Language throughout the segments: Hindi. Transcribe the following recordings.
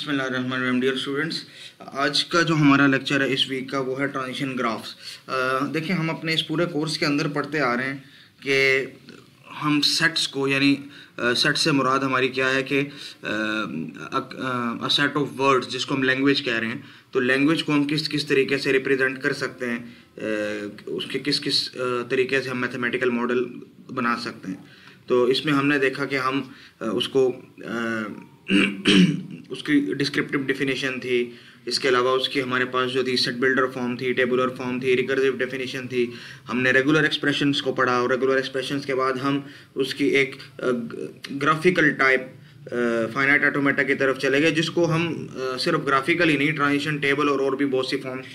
बिस्मिल्लाहिर्रहमानिर्रहीम डियर स्टूडेंट्स, आज का जो हमारा लेक्चर है इस वीक का वो है ट्रांजिशन ग्राफ्स। देखिए, हम अपने इस पूरे कोर्स के अंदर पढ़ते आ रहे हैं कि हम सेट्स को यानी सेट से मुराद हमारी क्या है कि सेट ऑफ वर्ड्स जिसको हम लैंग्वेज कह रहे हैं, तो लैंग्वेज को हम किस किस तरीके से रिप्रेजेंट कर सकते हैं, उसके किस किस तरीके से हम मैथमेटिकल मॉडल बना सकते हैं। तो इसमें हमने देखा कि हम उसको उसकी डिस्क्रिप्टिव डेफिनेशन थी, इसके अलावा उसकी हमारे पास जो थी सेट बिल्डर फॉर्म थी, टेबुलर फॉर्म थी, रिकर्सिव डेफिनेशन थी। हमने रेगुलर एक्सप्रेशंस को पढ़ा और रेगुलर एक्सप्रेशंस के बाद हम उसकी एक ग्राफिकल टाइप फाइनाइट ऑटोमेटा की तरफ चले गए, जिसको हम सिर्फ ग्राफिकल ही नहीं, ट्रांजिशन टेबल और भी बहुत सी फॉर्म्स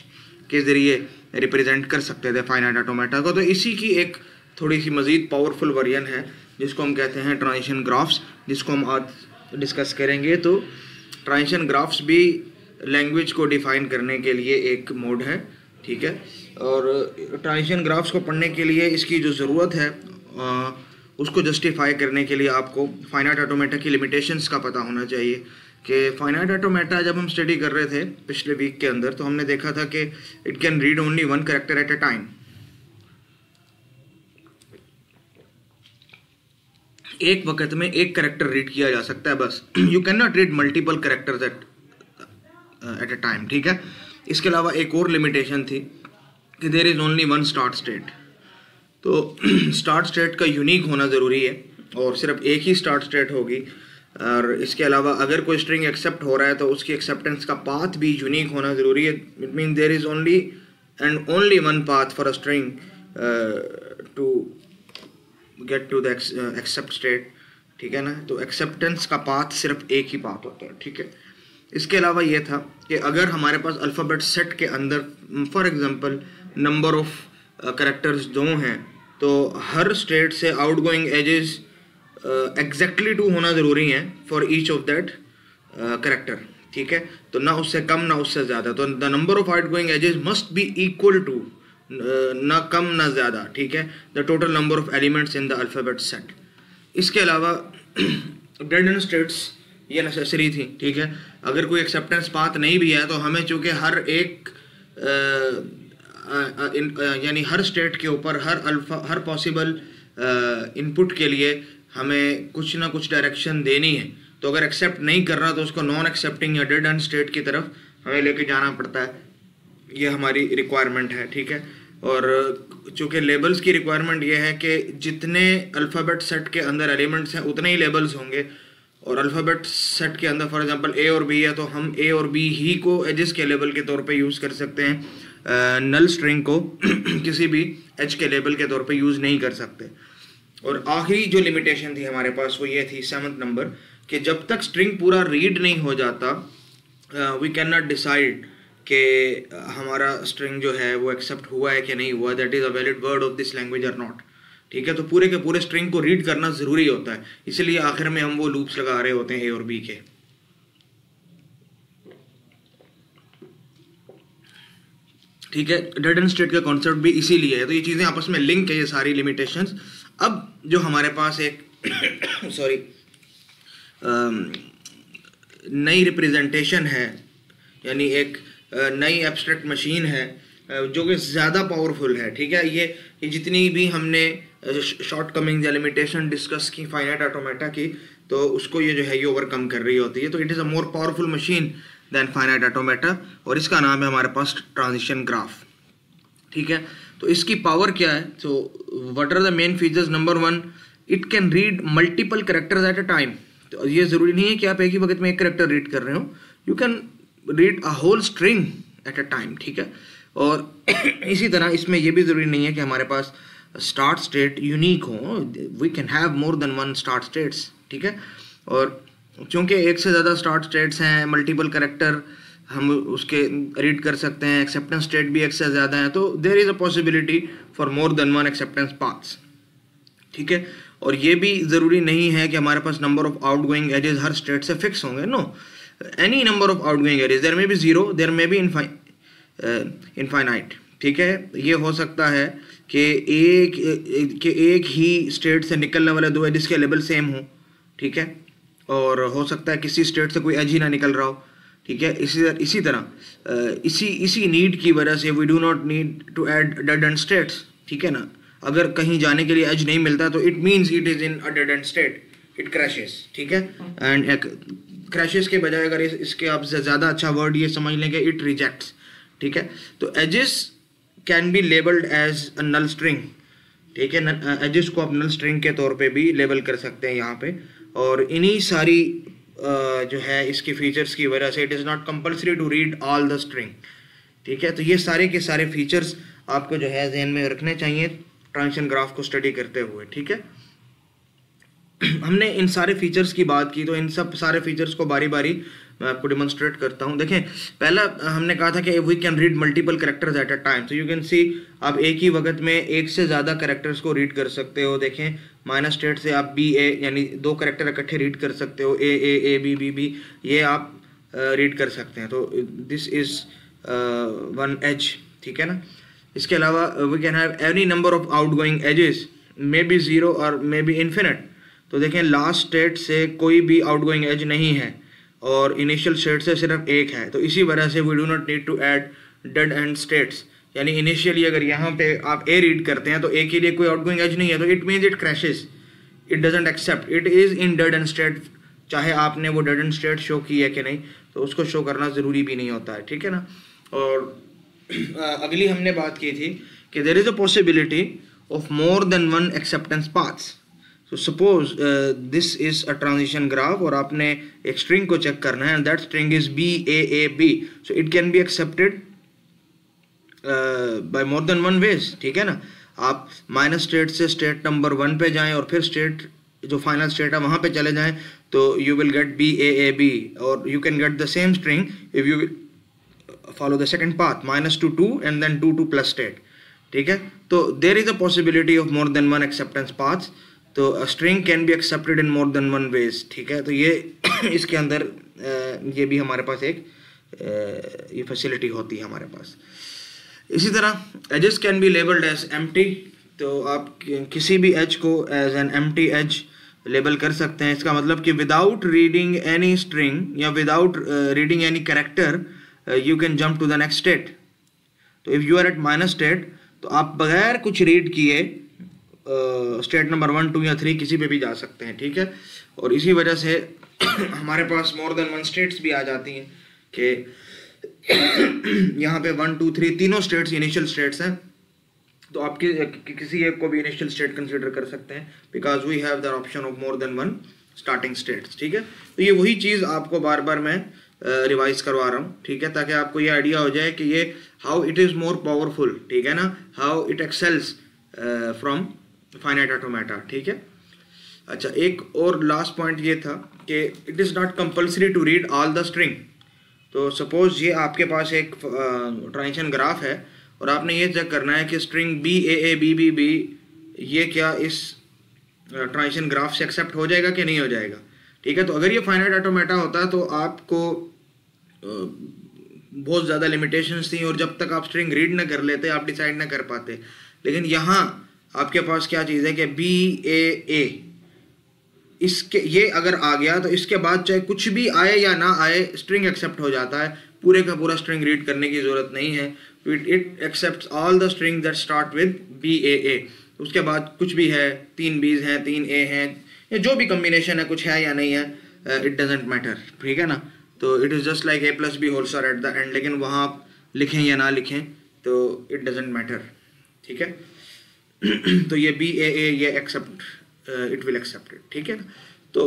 के ज़रिए रिप्रेजेंट कर सकते थे फाइनाइट ऑटोमेटा को। तो इसी की एक थोड़ी सी मज़ीद पावरफुल वर्जन है जिसको हम कहते हैं ट्रांजिशन ग्राफ्स, जिसको हम आज डिस्कस करेंगे। तो ट्रांजिशन ग्राफ्स भी लैंग्वेज को डिफ़ाइन करने के लिए एक मोड है, ठीक है। और ट्रांजिशन ग्राफ्स को पढ़ने के लिए इसकी जो ज़रूरत है उसको जस्टिफाई करने के लिए आपको फाइनाइट ऑटोमेटा की लिमिटेशंस का पता होना चाहिए। कि फाइनाइट ऑटोमेटा जब हम स्टडी कर रहे थे पिछले वीक के अंदर, तो हमने देखा था कि it can read only one character eight a time. एक वक्त में एक कैरेक्टर रीड किया जा सकता है बस। You can not read multiple characters at a time, ठीक है। इसके अलावा एक और लिमिटेशन थी कि there is only one start state. तो स्टार्ट स्टेट का यूनिक होना ज़रूरी है और सिर्फ एक ही स्टार्ट स्टेट होगी। और इसके अलावा अगर कोई स्ट्रिंग एक्सेप्ट हो रहा है तो उसकी एक्सेप्टेंस का पाथ भी यूनिक होना ज़रूरी है। It mean there is only and only one path for a string to get to the accept state, ठीक है ना। तो एक्सेप्टेंस का पाथ सिर्फ एक ही पाथ होता है, ठीक है। इसके अलावा ये था कि अगर हमारे पास अल्फ़ाबेट सेट के अंदर for example number of characters 2 हैं, तो हर स्टेट से आउटगोइंग एजेस एग्जैक्टली 2 होना ज़रूरी है for each of that character, ठीक है। तो ना उससे कम ना उससे ज़्यादा। तो the number of outgoing edges must be equal to, ना कम ना ज़्यादा, ठीक है, the total number of elements in the alphabet set. इसके अलावा डेड एंड स्टेट्स ये नेसेसरी थी, ठीक है। अगर कोई एक्सेप्टेंस पाथ नहीं भी है तो हमें चूँकि हर एक यानी हर स्टेट के ऊपर हर पॉसिबल इनपुट के लिए हमें कुछ ना कुछ डायरेक्शन देनी है। तो अगर एक्सेप्ट नहीं कर रहा तो उसको नॉन एक्सेप्टिंग या डेड एंड स्टेट की तरफ हमें लेके जाना पड़ता है। ये हमारी रिक्वायरमेंट है, ठीक है। और चूँकि लेबल्स की रिक्वायरमेंट ये है कि जितने अल्फ़ाबेट सेट के अंदर एलिमेंट्स हैं उतने ही लेबल्स होंगे। और अल्फ़ाबेट सेट के अंदर फॉर एग्जांपल ए और बी है तो हम ए और बी ही को एजेस के लेबल के तौर पे यूज़ कर सकते हैं। नल स्ट्रिंग को किसी भी एज के लेबल के तौर पे यूज़ नहीं कर सकते। और आखिरी जो लिमिटेशन थी हमारे पास वो ये थी 7th नंबर, कि जब तक स्ट्रिंग पूरा रीड नहीं हो जाता वी कैन नॉट डिसाइड कि हमारा स्ट्रिंग जो है वो एक्सेप्ट हुआ है कि नहीं हुआ, that is a valid word of this language और नॉट, ठीक है। तो पूरे के पूरे स्ट्रिंग को रीड करना ज़रूरी होता है, इसलिए आखिर में हम वो लूप्स लगा रहे होते हैं ए और बी के, ठीक है। डेड एंड स्टेट का कॉन्सेप्ट भी इसीलिए है। तो ये चीज़ें आपस में लिंक है, ये सारी लिमिटेशंस। अब जो हमारे पास एक सॉरी नई रिप्रेजेंटेशन है, यानी एक नई एब्स्ट्रैक्ट मशीन है जो कि ज़्यादा पावरफुल है, ठीक है। ये जितनी भी हमने शॉर्ट कमिंग या लिमिटेशन डिस्कस की फाइनाइट ऑटोमेटा की, तो उसको ये जो है ये ओवरकम कर रही होती है। तो it is a more powerful machine than finite automata और इसका नाम है हमारे पास ट्रांजिशन ग्राफ, ठीक है। तो इसकी पावर क्या है? तो what are the main features? Number 1, it can read multiple characters at a time. तो ये ज़रूरी नहीं है कि आप एक ही वक्त में एक कैरेक्टर रीड कर रहे हो, you can read a whole string at a time, ठीक है। और इसी तरह इसमें यह भी ज़रूरी नहीं है कि हमारे पास स्टार्ट स्टेट यूनिक हो, we can have more than one start states, ठीक है। और चूँकि एक से ज़्यादा स्टार्ट स्टेट्स हैं, मल्टीपल कैरेक्टर हम उसके रीड कर सकते हैं, एक्सेप्टेंस स्टेट भी एक से ज़्यादा है, तो there is a possibility for more than one acceptance paths, ठीक है। और ये भी ज़रूरी नहीं है कि हमारे पास नंबर ऑफ आउटगोइंग एजेस हर स्टेट से फिक्स होंगे। No, any number of outgoing edges, there may be 0, there may be infinite, ठीक है। ये हो सकता है कि एक ही स्टेट से निकलने वाले 2 एजेस के लेवल सेम हो, ठीक है। और हो सकता है किसी स्टेट से कोई एज ही ना निकल रहा हो, ठीक है। इसी तरह इसी नीड की वजह से we do not need to add dead end states, ठीक है ना। अगर कहीं जाने के लिए एज नहीं मिलता तो it means it is in a dead end state, it crashes, ठीक है। एंड क्रैशेस के बजाय अगर इसके आप ज़्यादा अच्छा वर्ड ये समझ लेंगे, इट रिजेक्ट्स, ठीक है। तो edges can be labelled as a null string, ठीक है। एजेस को आप नल स्ट्रिंग के तौर पे भी लेबल कर सकते हैं यहाँ पे। और इन्हीं सारी जो है इसकी फीचर्स की वजह से it is not compulsory to read all the string, ठीक है। तो ये सारे के सारे फीचर्स आपको जो है जहन में रखने चाहिए ट्रांजिशन ग्राफ को स्टडी करते हुए, ठीक है। हमने इन सारे फीचर्स की बात की, तो इन सब सारे फीचर्स को बारी बारी मैं आपको डिमॉन्स्ट्रेट करता हूं। देखें, पहला हमने कहा था कि we can read multiple characters at a time, तो यू कैन सी आप एक ही वक्त में एक से ज़्यादा कैरेक्टर्स को रीड कर सकते हो। देखें, माइनस स्टेट से आप बी ए यानी 2 कैरेक्टर इकट्ठे रीड कर सकते हो, ए बी बी बी, ये आप रीड कर सकते हैं। तो दिस इज़ 1 एज, ठीक है ना। इसके अलावा we can have any number of outgoing edges, may be 0 और मे बी इन्फिनिट। तो देखें, लास्ट स्टेट से कोई भी आउटगोइंग एज नहीं है और इनिशियल स्टेट से सिर्फ एक है, तो इसी वजह से we do not need to add dead end states. यानी इनिशियली अगर यहाँ पे आप ए रीड करते हैं तो ए के लिए कोई आउटगोइंग एज नहीं है, तो it means it crashes, it doesn't accept, it is in dead end state. चाहे आपने वो डेड एंड स्टेट शो की है कि नहीं, तो उसको शो करना ज़रूरी भी नहीं होता है, ठीक है ना। और अगली हमने बात की थी कि there is a possibility of more than 1 acceptance paths. So suppose this is a transition graph और आपने एक string को चेक करना है and that string is BAAB, so it can be accepted by more than 1 ways, ठीक है ना। आप माइनस स्टेट से स्टेट नंबर 1 पे जाएं और फिर स्टेट जो फाइनल स्टेट है वहाँ पे चले जाएं, तो you will get BAAB, और you can get the same string if you follow the second path minus to 2 and then 2 to plus state, ठीक है। तो there is a possibility of more than 1 acceptance paths, तो string can be accepted in more than 1 ways, ठीक है। तो ये इसके अंदर ये भी हमारे पास एक ये फैसिलिटी होती है हमारे पास। इसी तरह edges can be labelled as empty, तो आप किसी भी एज को as an empty edge label कर सकते हैं। इसका मतलब कि विदाउट रीडिंग एनी स्ट्रिंग या without reading any character you can jump to the next state. तो if you are at minus state, तो आप बगैर कुछ रीड किए स्टेट नंबर 1, 2 या 3 किसी पे भी जा सकते हैं, ठीक है। और इसी वजह से हमारे पास मोर देन 1 स्टेट्स भी आ जाती हैं कि यहाँ पे 1, 2, 3 तीनों स्टेट्स इनिशियल स्टेट्स हैं, तो आप किसी एक को भी इनिशियल स्टेट कंसीडर कर सकते हैं because we have the option of more than 1 starting states, ठीक है। तो ये वही चीज़ आपको बार बार मैं रिवाइज करवा रहा हूँ, ठीक है, ताकि आपको ये आइडिया हो जाए कि ये how it is more powerful, ठीक है ना, how it excels from finite automata, ठीक है। अच्छा, एक और लास्ट पॉइंट ये था कि it is not compulsory to read all the string. तो सपोज ये आपके पास एक ट्रांजिशन ग्राफ है और आपने ये चेक करना है कि स्ट्रिंग BAABBB ये क्या इस ट्रांजिशन ग्राफ से एक्सेप्ट हो जाएगा कि नहीं हो जाएगा, ठीक है। तो अगर ये फाइनाइट ऑटोमेटा होता तो आपको बहुत ज़्यादा लिमिटेशंस थी और जब तक आप स्ट्रिंग रीड ना कर लेते आप डिसाइड ना कर पाते। लेकिन यहाँ आपके पास क्या चीज़ है कि BAA, इसके ये अगर आ गया तो इसके बाद चाहे कुछ भी आए या ना आए स्ट्रिंग एक्सेप्ट हो जाता है, पूरे का पूरा स्ट्रिंग रीड करने की ज़रूरत नहीं है। It accepts all the string that start with BAA। उसके बाद कुछ भी है, 3 B's हैं, 3 A हैं, या जो भी कम्बिनेशन है, कुछ है या नहीं है, इट डजेंट मैटर, ठीक है ना। तो it is just like A + B whole square at the end, लेकिन वहाँ आप लिखें या ना लिखें तो इट डजेंट मैटर, ठीक है। तो ये BAA ये accept, it will accept it, ठीक है ना। तो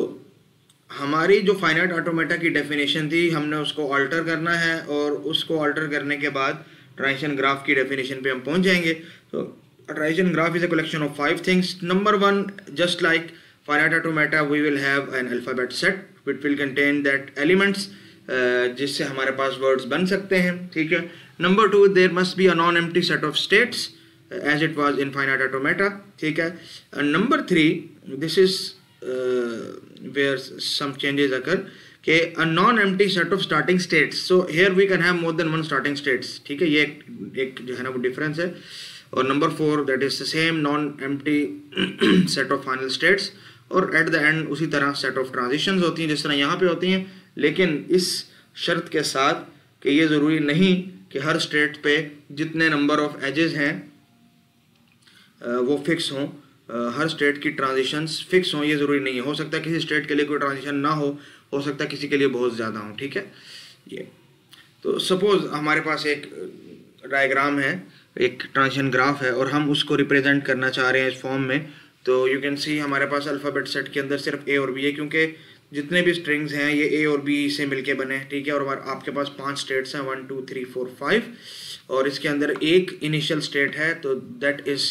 हमारी जो फाइनाइट ऑटोमेटा की डेफिनेशन थी हमने उसको अल्टर करना है और उसको अल्टर करने के बाद ट्रांजिशन ग्राफ की डेफिनेशन पे हम पहुंच जाएंगे। तो transition graph is a collection of 5 things. Number 1, just like finite automata we will have an alphabet set which will contain that elements, जिससे हमारे पास वर्ड्स बन सकते हैं, ठीक है। Number 2, there must be a non empty set of states as it was in finite automata, ठीक है। And number 3, this is where some changes occur, कि a non-empty set of starting states. So here we can have more than 1 starting states, ठीक है। ये एक जो है ना वो डिफरेंस है। और number 4, that is the same non-empty set of final states, और at the end उसी तरह set of transitions होती हैं जिस तरह यहाँ पे होती हैं, लेकिन इस शर्त के साथ कि ये ज़रूरी नहीं कि हर स्टेट पे जितने नंबर ऑफ एजेस हैं वो फिक्स हों, हर स्टेट की ट्रांजिशंस फिक्स हों, ये ज़रूरी नहीं है। हो सकता है किसी स्टेट के लिए कोई ट्रांजिशन ना हो सकता है किसी के लिए बहुत ज़्यादा हो, ठीक है। ये तो सपोज़ हमारे पास एक डायग्राम है, एक ट्रांजिशन ग्राफ है, और हम उसको रिप्रेजेंट करना चाह रहे हैं इस फॉर्म में। तो यू कैन सी हमारे पास अल्फ़ाबेट सेट के अंदर सिर्फ ए और बी है, क्योंकि जितने भी स्ट्रिंग्स हैं ये ए और बी से मिलके बने हैं, ठीक है। और आपके पास 5 स्टेट्स हैं, 1 2 3 4 5, और इसके अंदर एक इनिशियल स्टेट है तो दैट इज़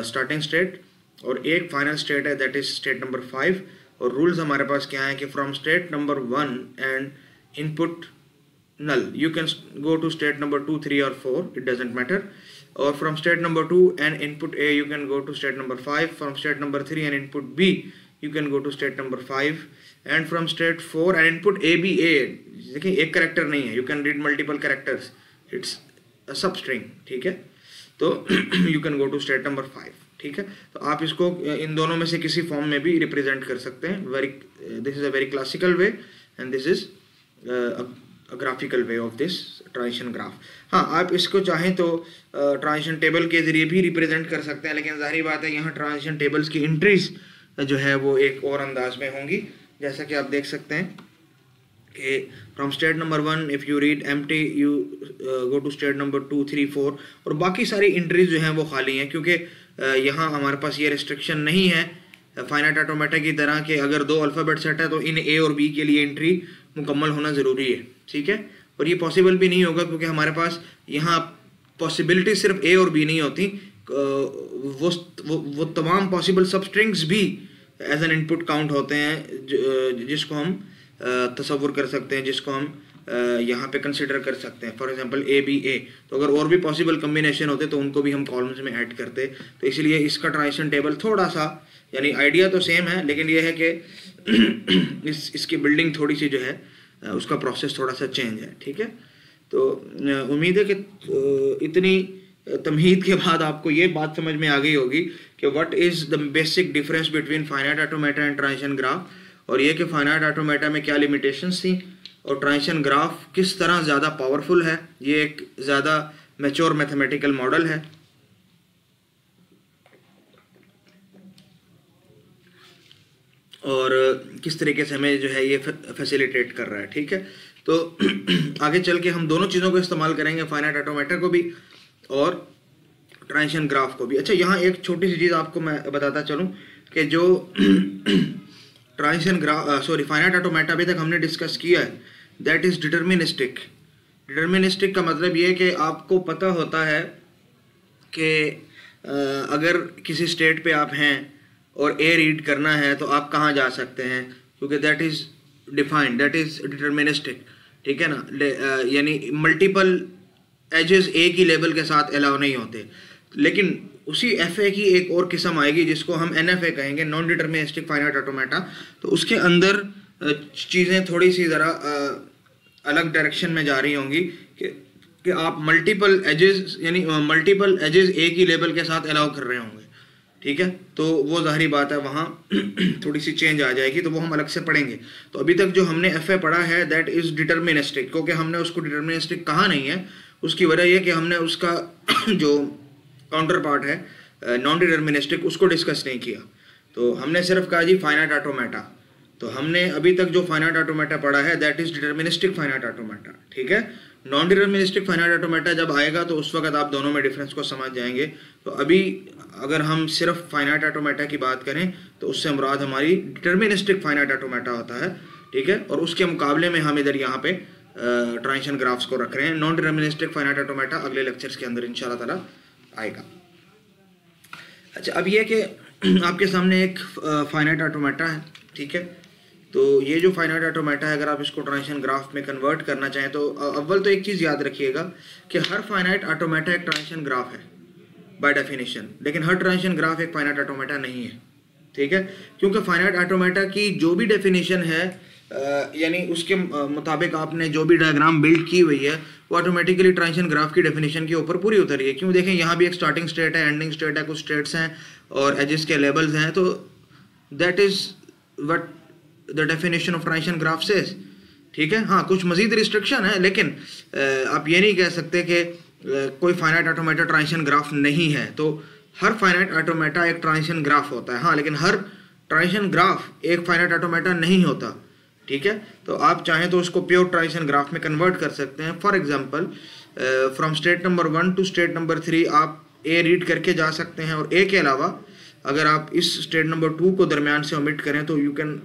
स्टार्टिंग स्टेट, और एक फाइनल स्टेट है दैट इज़ स्टेट नंबर 5। और रूल्स हमारे पास क्या है कि from state number 1 and input null you can go to state number 2 3 or 4, it doesn't matter, or from state number 2 and input A you can go to state number 5, from state number 3 and input B you can go to state number 5, and from state 4 and input ABA, देखिए एक कैरेक्टर नहीं है, you can read multiple characters, it's a substring, ठीक है। तो you can go to state number 5, ठीक है। तो आप इसको इन दोनों में से किसी फॉर्म में भी रिप्रेजेंट कर सकते हैं। This is a very classical way and this is graphical way of this transition graph. हाँ, आप इसको चाहें तो ट्रांजिशन टेबल के ज़रिए भी रिप्रेजेंट कर सकते हैं, लेकिन जाहिर बात है यहाँ ट्रांजिशन टेबल्स की एंट्रीज जो है वो एक और अंदाज में होंगी। जैसा कि आप देख सकते हैं कि from state number 1 if you read empty you go to state number 2 3 4, और बाकी सारी एंट्रीज जो हैं वो खाली हैं, क्योंकि यहाँ हमारे पास ये रिस्ट्रिक्शन नहीं है फाइनाइट ऑटोमेटा की तरह कि अगर 2 अल्फ़ाबेट सेट है तो इन ए और बी के लिए एंट्री मुकम्मल होना ज़रूरी है, ठीक है। और ये पॉसिबल भी नहीं होगा, क्योंकि हमारे पास यहाँ पॉसिबिलिटी सिर्फ ए और बी नहीं होती, वो तमाम पॉसिबल सब स्ट्रिंग्स भी एज एन इनपुट काउंट होते हैं, जिसको हम तसव्वुर कर सकते हैं, जिसको हम यहाँ पे कंसिडर कर सकते हैं। For example A B A, तो अगर और भी पॉसिबल कम्बिनेशन होते तो उनको भी हम कॉलम्स में ऐड करते। तो इसलिए इसका ट्रांजिशन टेबल थोड़ा सा, यानी आइडिया तो सेम है, लेकिन ये है कि इसकी बिल्डिंग थोड़ी सी जो है उसका प्रोसेस थोड़ा सा चेंज है, ठीक है। तो उम्मीद है कि इतनी तमहीद के बाद आपको ये बात समझ में आ गई होगी कि what is the basic difference between finite automata and transition graph, और ये कि फाइनाइट ऑटोमेटा में क्या लिमिटेशंस थी और ट्रांजिशन ग्राफ किस तरह ज़्यादा पावरफुल है। ये एक ज़्यादा मैच्योर मैथमेटिकल मॉडल है। और किस तरीके से हमें जो है ये फैसिलिटेट कर रहा है, ठीक है। तो आगे चल के हम दोनों चीज़ों को इस्तेमाल करेंगे, फाइनाइट ऑटोमेटा को भी और ट्रांजिशन ग्राफ को भी। अच्छा, यहाँ एक छोटी सी चीज़ आपको मैं बताता चलूँ कि जो ट्रांजिशन ग्राफ फाइनाइट ऑटोमेटा अभी तक हमने डिस्कस किया है, दैट इज़ डिटर्मिनिस्टिक। डिटर्मिनिस्टिक का मतलब ये है कि आपको पता होता है कि अगर किसी स्टेट पे आप हैं और ए रीड करना है तो आप कहाँ जा सकते हैं, क्योंकि that is defined, that is deterministic, ठीक है ना। यानी मल्टीपल एजेस एक ही लेवल के साथ अलाउ नहीं होते। लेकिन उसी एफ ए की एक और किस्म आएगी जिसको हम एन एफ ए कहेंगे, नॉन डिटर्मिनिस्टिक फाइनाइट ऑटोमेटा। तो उसके अंदर चीज़ें थोड़ी सी ज़रा अलग डायरेक्शन में जा रही होंगी कि आप मल्टीपल एजेस, यानी मल्टीपल एजेस एक ही लेवल के साथ अलाउ कर रहे होंगे, ठीक है। तो वो ज़ाहिरी बात है वहाँ थोड़ी सी चेंज आ जाएगी, तो वो हम अलग से पढ़ेंगे। तो अभी तक जो हमने एफ ए पढ़ा है दैट इज़ डिटर्मिनिस्टिक, क्योंकि हमने उसको डिटर्मिनिस्टिक कहा नहीं है। उसकी वजह यह कि हमने उसका जो काउंटर पार्ट है नॉन डिटर्मिनिस्टिक उसको डिस्कस नहीं किया। तो हमने सिर्फ कहा जी फाइनाइट ऑटोमेटा। तो हमने अभी तक जो फाइनाइट ऑटोमेटा पढ़ा है that is deterministic finite automata, ठीक है। नॉन डिटर्मिनिस्टिक फाइनाइट ऑटोमेटा जब आएगा तो उस वक्त आप दोनों में डिफरेंस को समझ जाएंगे। तो अभी अगर हम सिर्फ फाइनाइट ऑटोमेटा की बात करें तो उससे मुराद हमारी डिटर्मिनिस्टिक फाइनाइट ऑटोमेटा होता है, ठीक है। और उसके मुकाबले में हम इधर यहाँ पे ट्रांजिशन ग्राफ्स को रख रहे हैं। नॉन डिटर्मिनिस्टिक फाइनाइट ऑटोमेटा अगले लेक्चर्स के अंदर इंशाल्लाह ताला आएगा। अच्छा, अब ये कि आपके सामने एक फाइनाइट ऑटोमेटा है, ठीक है। तो ये जो फाइनाइट ऑटोमेटा है, अगर आप इसको ट्रांजिशन ग्राफ में कन्वर्ट करना चाहें तो अव्वल तो एक चीज़ याद रखिएगा कि हर फाइनाइट ऑटोमेटा एक ट्रांजिशन ग्राफ है बाय डेफिनेशन, लेकिन हर ट्रांजिशन ग्राफ एक फाइनाइट ऑटोमेटा नहीं है, ठीक है। क्योंकि फाइनाइट ऑटोमेटा की जो भी डेफिनेशन है यानी उसके मुताबिक आपने जो भी डायग्राम बिल्ड की हुई है वो ऑटोमेटिकली ट्रांजिशन ग्राफ की डेफिनेशन के ऊपर पूरी उतरी है। क्यों, देखें यहाँ भी एक स्टार्टिंग स्टेट है, एंडिंग स्टेट है, कुछ स्टेट्स हैं और एजेस के लेवल्स हैं। तो that is what the definition of transition graph says, ठीक है। हाँ, कुछ मजीद रिस्ट्रिक्शन है, लेकिन आप ये नहीं कह सकते कि कोई फाइनाइट ऑटोमेटा ट्रांजिशन ग्राफ नहीं है। तो हर फाइनाइट ऑटोमेटा एक ट्रांजिशन ग्राफ होता है। हाँ, लेकिन हर ट्रांजिशन ग्राफ एक फाइनाइट ऑटोमेटा नहीं होता, ठीक है। तो आप चाहें तो उसको प्योर ट्रांजिशन ग्राफ में कन्वर्ट कर सकते हैं। For example from state number 1 to state number 3 आप ए रीड करके जा सकते हैं, और ए के अलावा अगर आप इस स्टेट नंबर 2 को दरमियान से ओमिट करें तो you can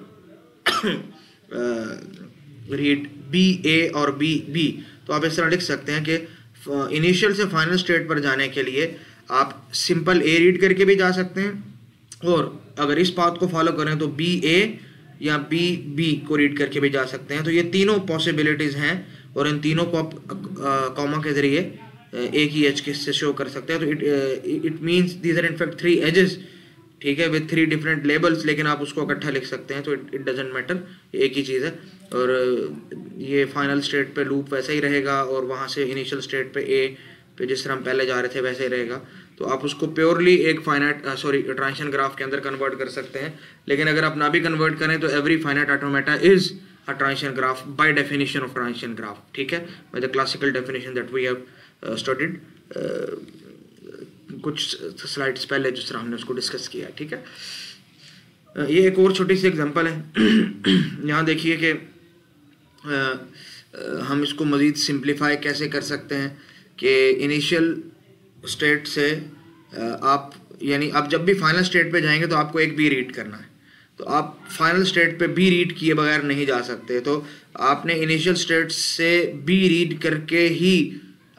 read B A और बी बी। तो आप इस तरह लिख सकते हैं कि इनिशियल से फाइनल स्टेट पर जाने के लिए आप सिंपल ए रीड करके भी जा सकते हैं, और अगर इस पाथ को फॉलो करें तो बी ए या बी बी को रीड करके भी जा सकते हैं। तो ये तीनों पॉसिबिलिटीज़ हैं, और इन तीनों को आप कॉमा के ज़रिए एक ही एज के से शो कर सकते हैं। तो it means these are in fact 3 edges, ठीक है, विद 3 डिफरेंट लेबल्स, लेकिन आप उसको इकट्ठा लिख सकते हैं। तो इट डजेंट मैटर, एक ही चीज़ है। और ये फाइनल स्टेट पे लूप वैसे ही रहेगा, और वहाँ से इनिशियल स्टेट पे ए पे जिस तरह हम पहले जा रहे थे वैसे ही रहेगा। तो आप उसको प्योरली एक फाइनाइट ट्रांजिशन ग्राफ के अंदर कन्वर्ट कर सकते हैं। लेकिन अगर आप ना भी कन्वर्ट करें तो every finite automata is a transition graph by definition of transition graph, ठीक है, by the classical definition that we have studied कुछ स्लाइड्स पहले जिस तरह हमने उसको डिस्कस किया, ठीक है। ये एक और छोटी सी एग्जांपल है। यहाँ देखिए कि हम इसको मज़ीद सिंप्लीफाई कैसे कर सकते हैं कि इनिशियल स्टेट से आप यानी आप जब भी फाइनल स्टेट पे जाएंगे तो आपको एक बी रीड करना है। तो आप फाइनल स्टेट पे बी रीड किए बगैर नहीं जा सकते। तो आपने इनिशियल स्टेट से बी रीड करके ही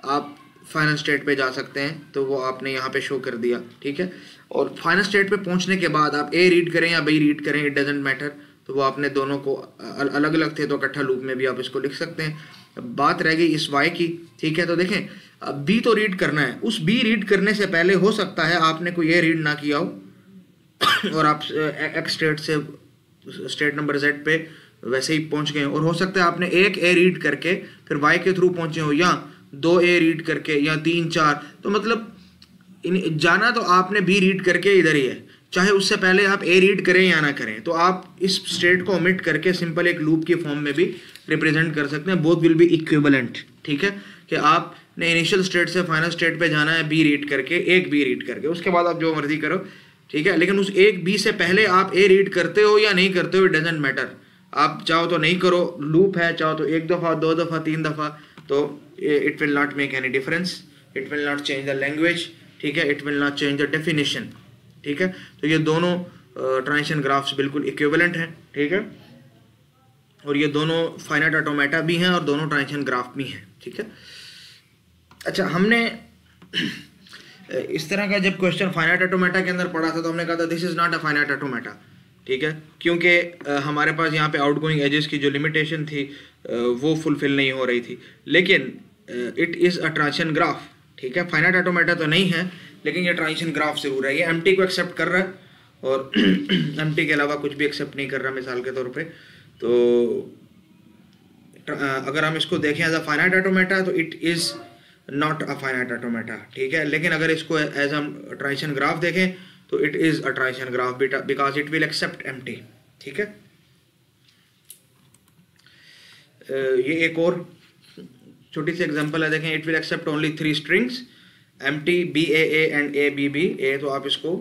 आप फाइनल स्टेट पे जा सकते हैं। तो वो आपने यहाँ पे शो कर दिया, ठीक है। और फाइनल स्टेट पे पहुँचने के बाद आप ए रीड करें या बी रीड करें, इट डजेंट मैटर। तो वो आपने दोनों को अलग अलग थे तो इकट्ठा लूप में भी आप इसको लिख सकते हैं। बात रह गई इस वाई की, ठीक है। तो देखें, अब बी तो रीड करना है, उस बी रीड करने से पहले हो सकता है आपने कोई ए रीड ना किया हो और आप एक्स स्टेट से स्टेट नंबर जेड पे वैसे ही पहुंच गए, और हो सकता है आपने एक ए रीड करके फिर वाई के थ्रू पहुंचे हो, या 2 ए रीड करके, या 3 4। तो मतलब जाना तो आपने बी रीड करके इधर ही है, चाहे उससे पहले आप ए रीड करें या ना करें। तो आप इस स्टेट को ओमिट करके सिंपल एक लूप की फॉर्म में भी रिप्रेजेंट कर सकते हैं। बोथ विल बी इक्विवेलेंट, ठीक है, कि आपने इनिशियल स्टेट से फाइनल स्टेट पे जाना है बी रीड करके, एक बी रीड करके, उसके बाद आप जो मर्जी करो, ठीक है। लेकिन उस एक बी से पहले आप ए रीड करते हो या नहीं करते हो, इट डजेंट मैटर। आप चाहो तो नहीं करो, लूप है, चाहो तो 1 दफ़ा 2 दफ़ा 3 दफ़ा, तो it will not make any difference, it will not change the language, ठीक है, it will not change the definition, ठीक है। तो ये दोनों ट्रांजिशन ग्राफ्स बिल्कुल इक्विवेलेंट हैं, ठीक है, और ये दोनों फाइनाइट ऑटोमेटा भी हैं और दोनों ट्रांजिशन ग्राफ भी हैं, ठीक है। अच्छा, हमने इस तरह का जब क्वेश्चन फाइनाइट ऑटोमेटा के अंदर पढ़ा था तो हमने कहा था this is not a finite automata, ठीक है, क्योंकि हमारे पास यहाँ पे आउटगोइंग एजेस की जो लिमिटेशन थी वो फुलफिल नहीं हो रही थी। लेकिन it is a transition graph, ठीक है, फाइनाइट ऑटोमेटा तो नहीं है, लेकिन ये ट्रांजिशन ग्राफ ज़रूर है। ये एम्प्टी को एक्सेप्ट कर रहा है और एम्प्टी के अलावा कुछ भी एक्सेप्ट नहीं कर रहा, मिसाल के तौर पे। तो अगर हम इसको देखें एज अ फाइनाइट ऑटोमेटा तो it is not a finite automata, ठीक है। लेकिन अगर इसको एज हम ट्रांजिशन ग्राफ देखें तो it is a transition graph because it will accept empty, ठीक है। ये एक और छोटी सी एग्जांपल है, देखें, it will accept only 3 strings, empty, B A and A B B A. तो आप इसको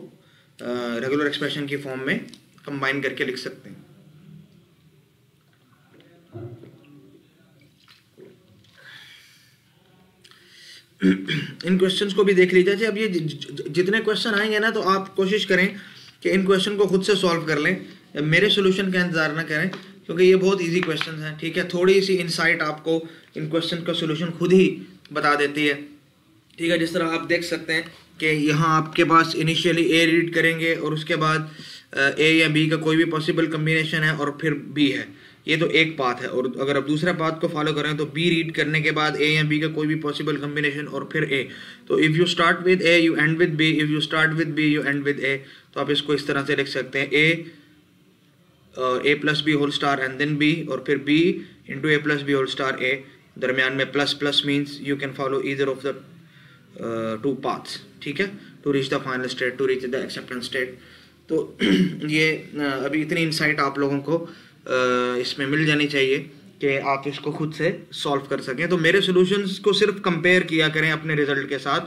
रेगुलर एक्सप्रेशन की फॉर्म में कंबाइन करके लिख सकते हैं। इन क्वेश्चंस को भी देख लीजिए। अब ये जितने क्वेश्चन आएंगे ना, तो आप कोशिश करें कि इन क्वेश्चन को खुद से सॉल्व कर लें, मेरे सोल्यूशन का इंतजार ना करें, क्योंकि ये बहुत इजी क्वेश्चन हैं, ठीक है। थोड़ी सी इंसाइट आपको इन क्वेश्चन का सोल्यूशन खुद ही बता देती है, ठीक है। जिस तरह आप देख सकते हैं कि यहाँ आपके पास इनिशियली ए रीड करेंगे और उसके बाद ए या बी का कोई भी पॉसिबल कम्बिनेशन है और फिर बी है, ये तो एक पाथ है। और अगर आप दूसरा पाथ को फॉलो करें तो बी रीड करने के बाद ए या बी का कोई भी पॉसिबल कम्बिनेशन और फिर ए। तो if you start with A you end with B, if you start with B you end with A. तो आप इसको इस तरह से लिख सकते हैं, A plus B whole star and then B, और फिर B into A plus B whole star A, दरमियान में plus plus means you can follow either of the 2 paths, ठीक है, to reach the final state, to reach the acceptance state. तो ये अभी इतनी इंसाइट आप लोगों को इसमें मिल जानी चाहिए कि आप इसको खुद से सॉल्व कर सकें। तो मेरे सॉल्यूशंस को सिर्फ कंपेयर किया करें अपने रिजल्ट के साथ,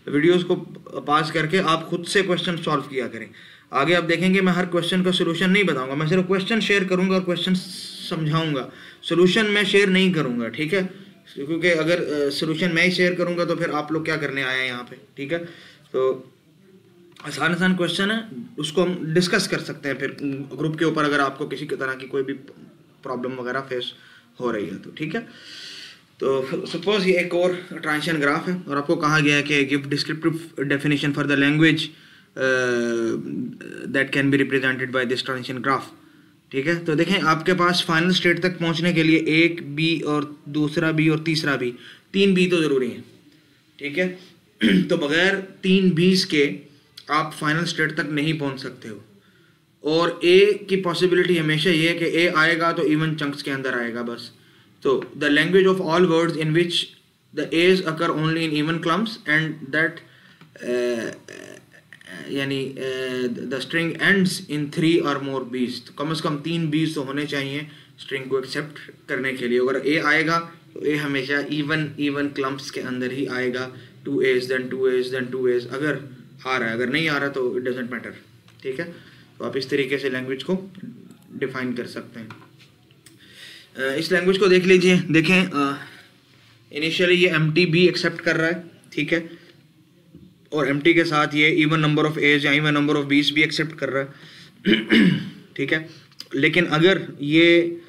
वीडियोस को पास करके आप खुद से क्वेश्चन सॉल्व किया करें। आगे आप देखेंगे मैं हर क्वेश्चन का सोल्यूशन नहीं बताऊंगा, मैं सिर्फ क्वेश्चन शेयर करूंगा और क्वेश्चन समझाऊंगा, सोल्यूशन मैं शेयर नहीं करूंगा, ठीक है, क्योंकि अगर सोल्यूशन मैं ही शेयर करूंगा तो फिर आप लोग क्या करने आए हैं यहाँ पे, ठीक है। तो आसान क्वेश्चन है, उसको हम डिस्कस कर सकते हैं फिर ग्रुप के ऊपर, अगर आपको किसी तरह की कोई भी प्रॉब्लम वगैरह फेस हो रही है तो, ठीक है। तो सपोज ये एक और ट्रांजिशन ग्राफ है और आपको कहा गया है कि give descriptive definition for the language that can be represented by this transition graph, ठीक है। तो देखें आपके पास फाइनल स्टेट तक पहुंचने के लिए एक बी और दूसरा बी और तीसरा बी, 3 बी तो ज़रूरी है, ठीक है। तो बगैर 3 बीस के आप फाइनल स्टेट तक नहीं पहुंच सकते हो। और ए की पॉसिबिलिटी हमेशा ये है कि ए आएगा तो इवन चंक्स के अंदर आएगा बस। तो the language of all words in which the edge occur only in even clumps and that यानी द स्ट्रिंग एंड्स इन 3 और मोर बीज, तो कम से कम 3 बीज तो होने चाहिए स्ट्रिंग को एक्सेप्ट करने के लिए। अगर ए आएगा तो ए हमेशा इवन क्लम्प्स के अंदर ही आएगा, 2 A's then 2 A's then 2 A's अगर आ रहा है, अगर नहीं आ रहा तो इट डजेंट मैटर, ठीक है। तो आप इस तरीके से लैंग्वेज को डिफाइन कर सकते हैं। इस लैंग्वेज को देख लीजिए, देखें इनिशियली ये एम्प्टी बी एक्सेप्ट कर रहा है, ठीक है, और एम्प्टी के साथ ये इवन नंबर ऑफ एज या इवन नंबर ऑफ बीस भी एक्सेप्ट कर रहा है, ठीक है। लेकिन अगर ये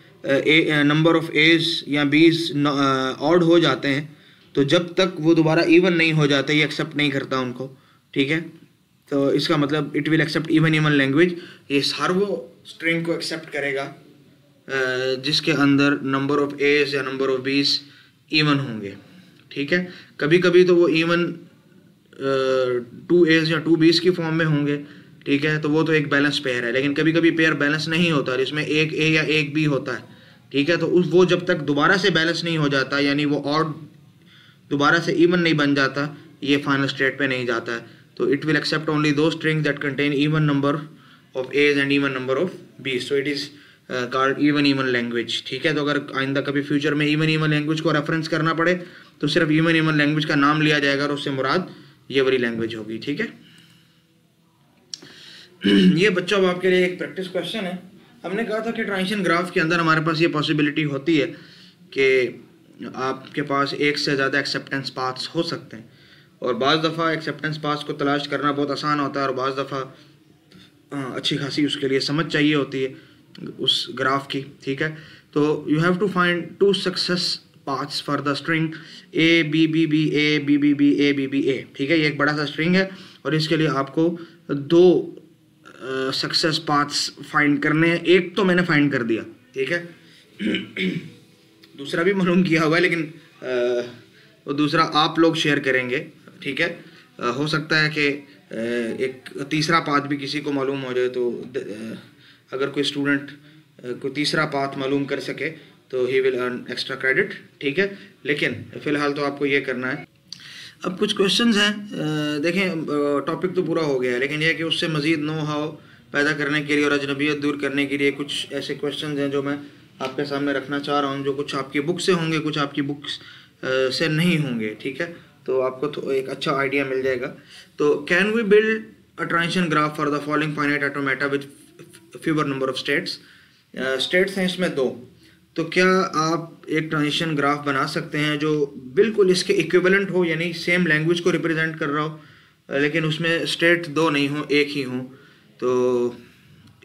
नंबर ऑफ एज या बीस ऑड हो जाते हैं तो जब तक वो दोबारा इवन नहीं हो जाते ये एक्सेप्ट नहीं करता उनको, ठीक है। तो इसका मतलब it will accept even language, ये हर वो स्ट्रिंग को एक्सेप्ट करेगा जिसके अंदर नंबर ऑफ एज या नंबर ऑफ बीस इवन होंगे, ठीक है। कभी कभी तो वो इवन 2 A's या 2 B's की फॉर्म में होंगे, ठीक है, तो वो तो एक बैलेंस पेयर है। लेकिन कभी कभी पेयर बैलेंस नहीं होता, जिसमें एक ए या एक बी होता है, ठीक है। तो वो जब तक दोबारा से बैलेंस नहीं हो जाता, यानी वो ऑड दोबारा से इवन नहीं बन जाता, ये फाइनल स्टेट पे नहीं जाता है। तो इट विल एक्सेप्ट ओनली दो strings that contain even number of as and even number of B's, so it is called even language, ठीक है। तो अगर आइंदा कभी फ्यूचर में इवन लैंग्वेज को रेफरेंस करना पड़े तो सिर्फ इवन लैंग्वेज का नाम लिया जाएगा और उससे मुराद ये वाली लैंग्वेज होगी, ठीक है। ये बच्चों अब आपके लिए एक प्रैक्टिस क्वेश्चन है। हमने कहा था कि ट्रांजिशन ग्राफ के अंदर हमारे पास ये पॉसिबिलिटी होती है कि आपके पास एक से ज़्यादा एक्सेप्टेंस पाथ्स हो सकते हैं, और बाज़ दफ़ा एक्सेप्टेंस पाथ्स को तलाश करना बहुत आसान होता है और बाज़ दफ़ा अच्छी खासी उसके लिए समझ चाहिए होती है उस ग्राफ की, ठीक है। तो you have to find 2 success paths for the string A B B B A B B B A B B A, ठीक है। ये एक बड़ा सा स्ट्रिंग है और इसके लिए आपको 2 सक्सेस पाथ्स फाइंड करने हैं। एक तो मैंने फाइंड कर दिया, ठीक है, दूसरा भी मालूम किया होगा, लेकिन वो दूसरा आप लोग शेयर करेंगे, ठीक है। हो सकता है कि एक तीसरा पाथ भी किसी को मालूम हो जाए, तो अगर कोई स्टूडेंट कोई तीसरा पाथ मालूम कर सके तो he will earn extra credit, ठीक है। लेकिन फ़िलहाल तो आपको ये करना है। अब कुछ क्वेश्चंस हैं, देखें टॉपिक तो पूरा हो गया है, लेकिन यह कि उससे मज़ीद नो हाउ पैदा करने के लिए और अजनबियत दूर करने के लिए कुछ ऐसे क्वेश्चंस हैं जो मैं आपके सामने रखना चाह रहा हूँ, जो कुछ आपकी बुक से होंगे, कुछ आपकी बुक्स से नहीं होंगे, ठीक है। तो आपको तो एक अच्छा आइडिया मिल जाएगा। तो can we build a transition graph for the following finite automata with fewer number of states. States हैं इसमें 2, तो क्या आप एक ट्रांजिशन ग्राफ बना सकते हैं जो बिल्कुल इसके इक्विवेलेंट हो, यानी सेम लैंग्वेज को रिप्रेजेंट कर रहा हो, लेकिन उसमें स्टेट 2 नहीं हो, एक ही हो। तो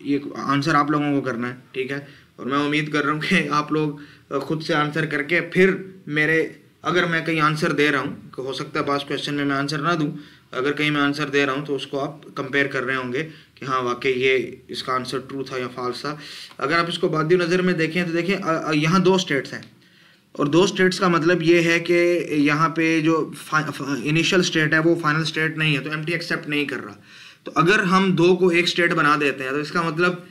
ये आंसर आप लोगों को करना है, ठीक है। और मैं उम्मीद कर रहा हूँ कि आप लोग खुद से आंसर करके फिर मेरे, अगर मैं कहीं आंसर दे रहा हूँ, हो सकता है पास क्वेश्चन में मैं आंसर ना दूँ, अगर कहीं मैं आंसर दे रहा हूँ तो उसको आप कंपेयर कर रहे होंगे कि हाँ वाकई ये इसका आंसर ट्रू था या फॉल्स था। अगर आप इसको बादी नज़र में देखें तो देखें यहाँ 2 स्टेट्स हैं, और 2 स्टेट्स का मतलब ये है कि यहाँ पे जो इनिशियल स्टेट है वो फाइनल स्टेट नहीं है, तो एम्प्टी एक्सेप्ट नहीं कर रहा। तो अगर हम 2 को एक स्टेट बना देते हैं तो इसका मतलब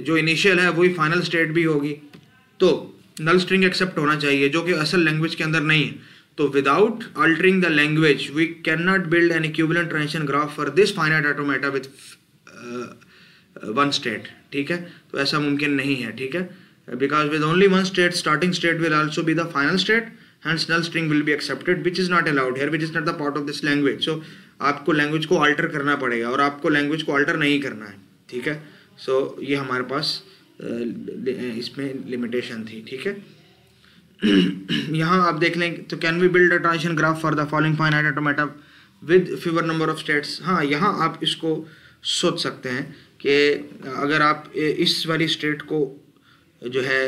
जो इनिशियल है वही फाइनल स्टेट भी होगी, तो नल स्ट्रिंग एक्सेप्ट होना चाहिए, जो कि असल लैंग्वेज के अंदर नहीं है। तो without altering the language we can not build an equivalent transition graph for this finite automata with 1 state, ठीक है। तो ऐसा मुमकिन नहीं है, ठीक है। because with only one state, starting state will also be the final state, hence null string will be accepted, which is not allowed here, which is not the part of this language. So आपको लैंग्वेज को अल्टर करना पड़ेगा और आपको लैंग्वेज को अल्टर नहीं करना है, ठीक है. सो ये हमारे पास इसमें लिमिटेशन थी, ठीक है. यहाँ आप देख लें तो can we build a transition graph for the following finite automata with fewer number of states. हाँ, यहाँ आप इसको सोच सकते हैं कि अगर आप इस वाली स्टेट को जो है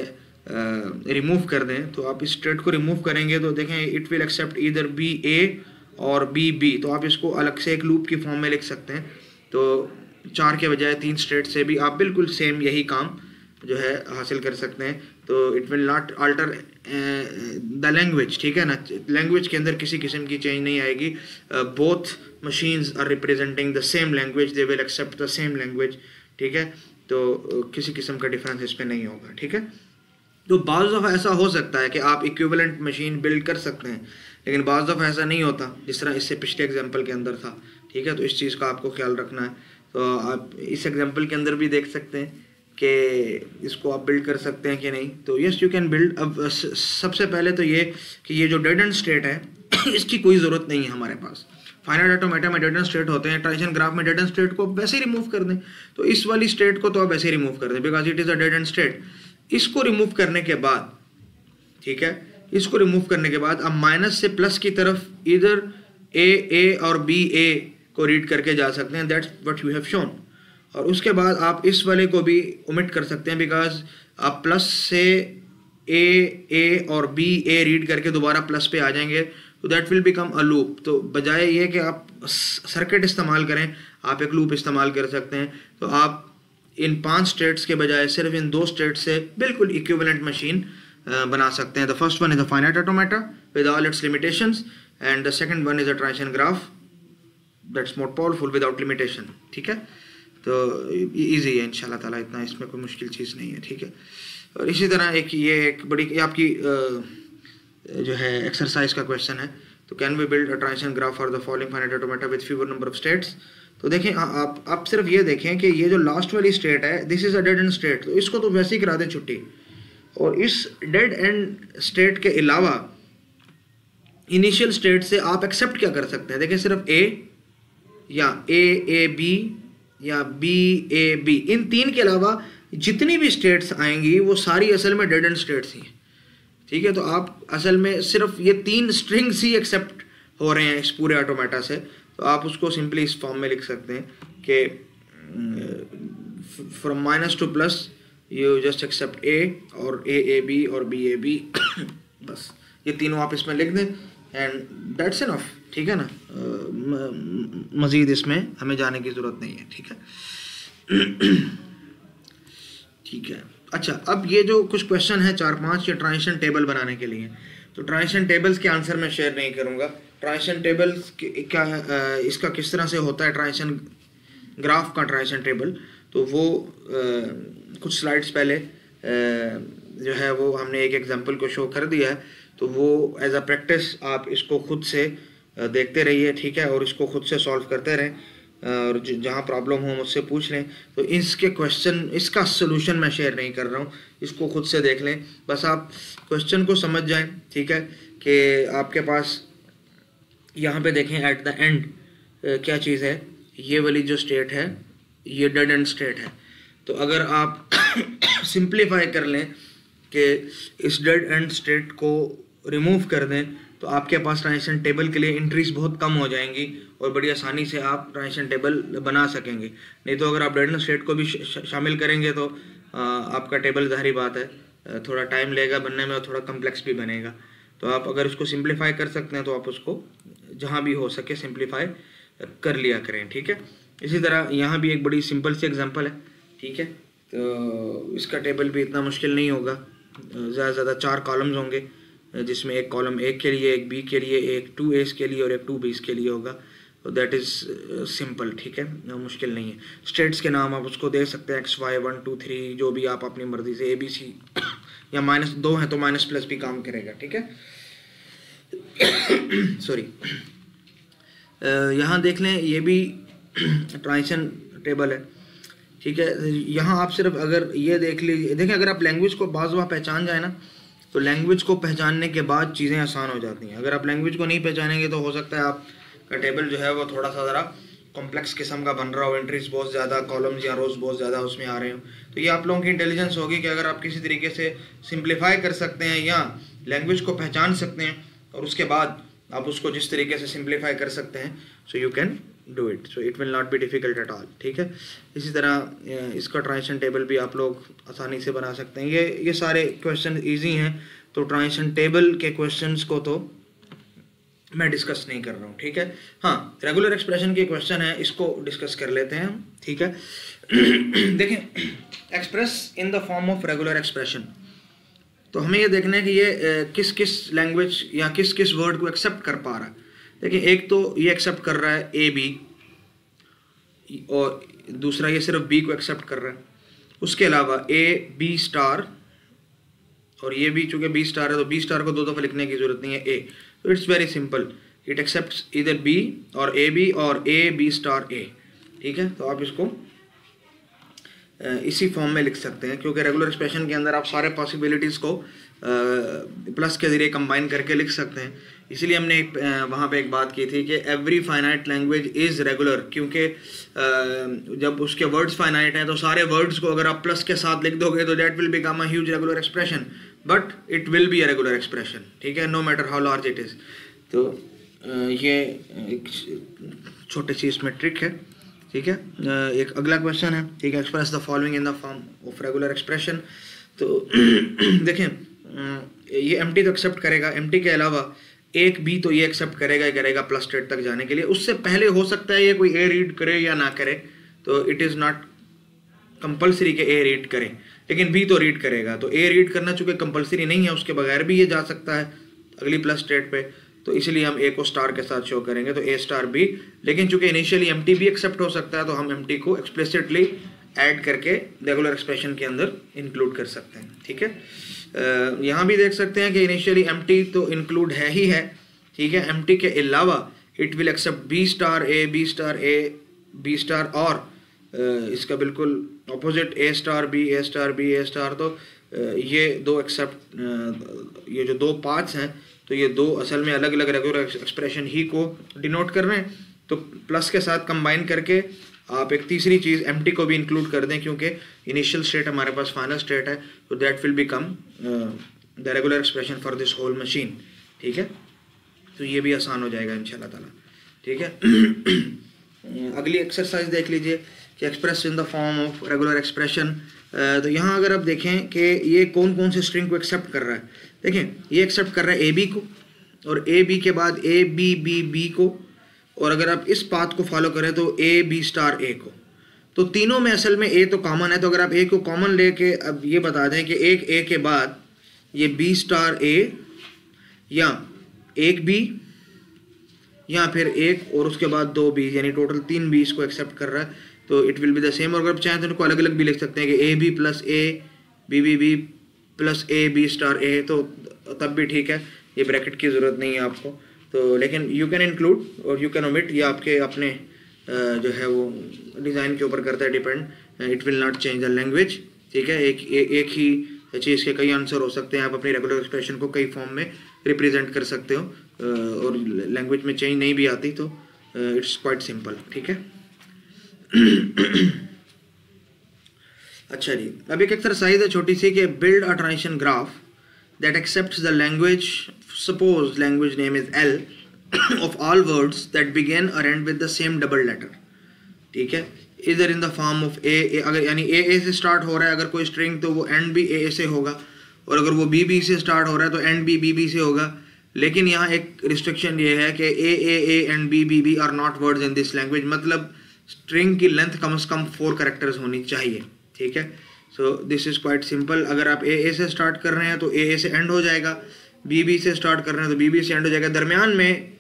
रिमूव कर दें, तो आप इस स्टेट को रिमूव करेंगे तो देखें it will accept either B A और बी बी. तो आप इसको अलग से एक लूप की फॉर्म में लिख सकते हैं. तो 4 के बजाय 3 स्टेट से भी आप बिल्कुल सेम यही काम जो है हासिल कर सकते हैं. तो it will not alter the language, ठीक है ना. लैंग्वेज के अंदर किसी किस्म की चेंज नहीं आएगी. Both machines are representing the same language, they will accept the same language, ठीक है. तो किसी किस्म का डिफरेंस इस पर नहीं होगा, ठीक है. तो बाज़ दफ़ा ऐसा हो सकता है कि आप इक्विवेलेंट मशीन बिल्ड कर सकते हैं, लेकिन बाज़ दफ़ा ऐसा नहीं होता, जिस तरह इससे पिछले एग्जांपल के अंदर था, ठीक है. तो इस चीज़ का आपको ख्याल रखना है. तो आप इस एग्जांपल के अंदर भी देख सकते हैं कि इसको आप बिल्ड कर सकते हैं कि नहीं. तो यस यू कैन बिल्ड. अब सबसे पहले तो ये कि ये जो डेड एंड स्टेट है इसकी कोई ज़रूरत नहीं है हमारे पास. फाइनाइट ऑटोमेटा में डेड एंड स्टेट होते हैं, ट्रांजिशन ग्राफ में डेड एंड स्टेट को वैसे ही रिमूव कर दें. तो इस वाली स्टेट को तो आप वैसे ही रिमूव कर दें because it is a dead end state. इसको रिमूव करने के बाद, ठीक है, इसको रिमूव करने के बाद अब माइनस से प्लस की तरफ इधर ए और बी ए को रीड करके जा सकते हैं. That's what you have shown. और उसके बाद आप इस वाले को भी ओमिट कर सकते हैं बिकॉज आप प्लस से ए और बी ए रीड करके दोबारा प्लस पे आ जाएंगे. तो that will become a loop. तो बजाय ये कि आप सर्किट इस्तेमाल करें, आप एक लूप इस्तेमाल कर सकते हैं. तो आप इन 5 स्टेट्स के बजाय सिर्फ इन 2 स्टेट्स से बिल्कुल इक्विवेलेंट मशीन बना सकते हैं. The first one is a finite automata with all it's limitations and the second one is a transition graph that's more powerful without limitation, ठीक है. तो इजी है इंशाल्लाह ताला, इतना इसमें कोई मुश्किल चीज़ नहीं है, ठीक है. और इसी तरह एक बड़ी आपकी जो है एक्सरसाइज का क्वेश्चन है. तो can we build a transition graph for the following finite automata with fewer number of states. तो देखें आप सिर्फ ये देखें कि ये जो लास्ट वाली स्टेट है this is a dead end state. तो इसको तो वैसे ही करा दें छुट्टी. और इस डेड एंड स्टेट के अलावा इनिशियल स्टेट से आप एक्सेप्ट क्या कर सकते हैं. देखें सिर्फ ए या ए बी या बी ए बी, इन 3 के अलावा जितनी भी स्टेट्स आएंगी वो सारी असल में डेड एंड स्टेट्स ही, ठीक है. तो आप असल में सिर्फ ये 3 स्ट्रिंग्स ही एक्सेप्ट हो रहे हैं इस पूरे ऑटोमेटा से. तो आप उसको सिंपली इस फॉर्म में लिख सकते हैं कि from minus two plus you just accept A और ए बी और बी ए बी. बस ये तीनों आप इसमें लिख दें एंड दैट्स इनफ, ठीक है ना. मज़ीद इसमें हमें जाने की ज़रूरत नहीं है, ठीक है. ठीक है. अच्छा, अब ये जो कुछ क्वेश्चन है 4-5 ये ट्रांजिशन टेबल बनाने के लिए. तो ट्रांजिशन टेबल्स के आंसर मैं शेयर नहीं करूँगा. ट्रांजिशन टेबल्स क्या इसका किस तरह से होता है ट्रांजिशन ग्राफ का ट्रांजिशन टेबल, तो वो कुछ स्लाइड्स पहले जो है वो हमने एक एग्जांपल को शो कर दिया है. तो वो एज अ प्रैक्टिस आप इसको खुद से देखते रहिए, ठीक है, और इसको खुद से सॉल्व करते रहें. और जहाँ प्रॉब्लम हो मुझसे पूछ लें. तो इसके क्वेश्चन इसका सोल्यूशन मैं शेयर नहीं कर रहा हूँ, इसको खुद से देख लें. बस आप क्वेश्चन को समझ जाएं, ठीक है, कि आपके पास यहाँ पे देखें एट द एंड क्या चीज़ है. ये वाली जो स्टेट है ये डेड एंड स्टेट है. तो अगर आप सिंप्लीफाई कर लें कि इस डेड एंड स्टेट को रिमूव कर दें तो आपके पास ट्रांजिशन टेबल के लिए एंट्रीज बहुत कम हो जाएंगी और बड़ी आसानी से आप ट्रांजिशन टेबल बना सकेंगे. नहीं तो अगर आप डेड एंड स्टेट को भी शामिल करेंगे तो आपका टेबल ज़ाहिर बात है थोड़ा टाइम लेगा बनने में और थोड़ा कम्प्लेक्स भी बनेगा. तो आप अगर उसको सिंप्लीफाई कर सकते हैं तो आप उसको जहाँ भी हो सके सिंप्लीफाई कर लिया करें, ठीक है. इसी तरह यहाँ भी एक बड़ी सिंपल सी एग्जांपल है, ठीक है. तो इसका टेबल भी इतना मुश्किल नहीं होगा. ज़्यादा से ज़्यादा 4 कॉलम्स होंगे जिसमें एक कॉलम ए के लिए, एक बी के लिए, एक 2A's के लिए और एक 2B's के लिए होगा. तो दैट इज़ सिंपल, ठीक है, मुश्किल नहीं है. स्टेट्स के नाम आप उसको दे सकते हैं XY 1 2 3 जो भी आप अपनी मर्ज़ी से ABC या -2 हैं तो माइनस प्लस भी काम करेगा, ठीक है. सॉरी, यहाँ देख लें ये भी ट्रांजिशन टेबल है. ठीक है। यहाँ आप सिर्फ अगर ये देख लीजिए, देखें अगर आप लैंग्वेज को बाज़ पहचान जाए ना, तो लैंग्वेज को पहचानने के बाद चीज़ें आसान हो जाती हैं। अगर आप लैंग्वेज को नहीं पहचानेंगे तो हो सकता है आपका टेबल जो है वो थोड़ा सा ज़रा कॉम्प्लेक्स किस्म का बन रहा हो, एंट्रीज बहुत ज़्यादा, कॉलम्स या रोज बहुत ज़्यादा उसमें आ रहे हो। तो ये आप लोगों की इंटेलिजेंस होगी कि अगर आप किसी तरीके से सिंप्लीफाई कर सकते हैं या लैंग्वेज को पहचान सकते हैं और उसके बाद आप उसको जिस तरीके से सिंप्लीफाई कर सकते हैं, so you can do it, so it will not be difficult at all. ठीक है, इसी तरह इसका ट्रांजिशन टेबल भी आप लोग आसानी से बना सकते हैं। ये सारे क्वेश्चन ईजी हैं, तो ट्रांजिशन टेबल के क्वेश्चंस को तो मैं डिस्कस नहीं कर रहा हूँ। ठीक है, हाँ, रेगुलर एक्सप्रेशन के क्वेश्चन है, इसको डिस्कस कर लेते हैं हम। ठीक है, देखें, express in the form of regular expression, तो हमें ये देखना है कि ये किस किस लैंग्वेज या किस किस वर्ड को एक्सेप्ट कर पा रहा है। देखिए, एक तो ये एक्सेप्ट कर रहा है ए बी, और दूसरा ये सिर्फ बी को एक्सेप्ट कर रहा है। उसके अलावा ए बी स्टार, और ये भी चूंकि बी स्टार है तो बी स्टार को दो दफ़ा लिखने की जरूरत नहीं है, ए, तो it's very simple, it accepts इधर बी और ए बी और ए बी स्टार ए। ठीक है, तो आप इसको इसी फॉर्म में लिख सकते हैं, क्योंकि रेगुलर एक्सप्रेशन के अंदर आप सारे पॉसिबिलिटीज़ को प्लस के ज़रिए कंबाइन करके लिख सकते हैं। इसीलिए हमने वहाँ पे एक बात की थी कि every finite language is regular, क्योंकि जब उसके वर्ड्स फाइनाइट हैं तो सारे वर्ड्स को अगर आप प्लस के साथ लिख दोगे तो that will become a huge regular expression, but it will be a regular expression. ठीक है, no matter how large it is. तो ये एक छोटी सी इसमें ट्रिक है। ठीक है, एक अगला क्वेश्चन है। ठीक है, express the following in the form of regular expression. तो देखें, ये एम्प्टी तो एक्सेप्ट करेगा, एम्प्टी के अलावा एक बी तो ये एक्सेप्ट करेगा ही करेगा प्लस स्टेट तक जाने के लिए। उससे पहले हो सकता है ये कोई ए रीड करे या ना करे, तो इट इज़ नॉट कंपलसरी कि ए रीड करें, लेकिन बी तो रीड करेगा। तो ए रीड करना चूँकि कंपलसरी नहीं है, उसके बगैर भी ये जा सकता है अगली प्लस स्टेट पे, तो इसीलिए हम ए को स्टार के साथ शो करेंगे, तो ए स्टार बी। लेकिन चूंकि इनिशियली एम्प्टी भी एक्सेप्ट हो सकता है, तो हम एम्प्टी को एक्सप्लिसिटली ऐड करके रेगुलर एक्सप्रेशन के अंदर इंक्लूड कर सकते हैं। ठीक है, यहाँ भी देख सकते हैं कि इनिशियली एम्प्टी तो इंक्लूड है ही है। ठीक है, एम्प्टी के अलावा it will accept b star a B star a B star, और इसका बिल्कुल opposite a star b a star b a star. तो ये दो एक्सेप्ट, ये जो दो पार्ट्स हैं, तो ये दो असल में अलग अलग रेगुलर एक्सप्रेशन ही को डिनोट कर रहे हैं। तो प्लस के साथ कंबाइन करके आप एक तीसरी चीज़ एम्प्टी को भी इंक्लूड कर दें, क्योंकि इनिशियल स्टेट हमारे पास फाइनल स्टेट है, तो that will become the regular expression for this whole machine. ठीक है, तो ये भी आसान हो जाएगा इंशाल्लाह ताला। ठीक है, अगली एक्सरसाइज देख लीजिए कि express in the form of regular expression. तो यहाँ अगर आप देखें कि ये कौन कौन से स्ट्रिंग को एक्सेप्ट कर रहा है, देखें ये एक्सेप्ट कर रहा है ए बी को, और ए बी के बाद ए बी बी बी को, और अगर आप इस पाथ को फॉलो करें तो ए बी स्टार ए को। तो तीनों में असल में ए तो कॉमन है, तो अगर आप ए को कॉमन लेके अब ये बता दें कि एक ए के बाद ये बी स्टार ए या एक बी या फिर एक और उसके बाद दो बी, यानी टोटल तीन बी को एक्सेप्ट कर रहा है, तो it will be the same. और अगर आप चाहें तो इनको अलग अलग भी लिख सकते हैं कि A B plus A B B B plus A B star A, तो तब भी ठीक है, ये ब्रैकेट की ज़रूरत नहीं है आपको। तो लेकिन यू कैन इंक्लूड और यू कैन ओमिट, ये आपके अपने जो है वो डिज़ाइन के ऊपर करता है depend. It will not change the language. ठीक है, एक ही चीज़ के कई आंसर हो सकते हैं, आप अपनी रेगुलर एक्सप्रेशन को कई फॉर्म में रिप्रेजेंट कर सकते हो, और लैंग्वेज में चेंज नहीं भी आती, तो इट्स क्वाइट सिंपल। ठीक है, अच्छा जी, अब एक एक्सरसाइज है छोटी सी कि build a transition graph that accepts the language, suppose language name is L, of all words that begin और end with the same double letter. ठीक है, इधर in the form of A, अगर यानी ए से स्टार्ट हो रहा है अगर कोई स्ट्रिंग, तो वो एंड भी ए से होगा, और अगर वो बी से स्टार्ट हो रहा है तो एंड भी बी से होगा। लेकिन यहाँ एक रिस्ट्रिक्शन ये है कि a and b are not words in this language, मतलब स्ट्रिंग की लेंथ कम से कम 4 कैरेक्टर्स होनी चाहिए। ठीक है, so this is quite simple. अगर आप ए से स्टार्ट कर रहे हैं तो ए से एंड हो जाएगा, बी से स्टार्ट कर रहे हैं तो बी से एंड हो जाएगा। दरमियान में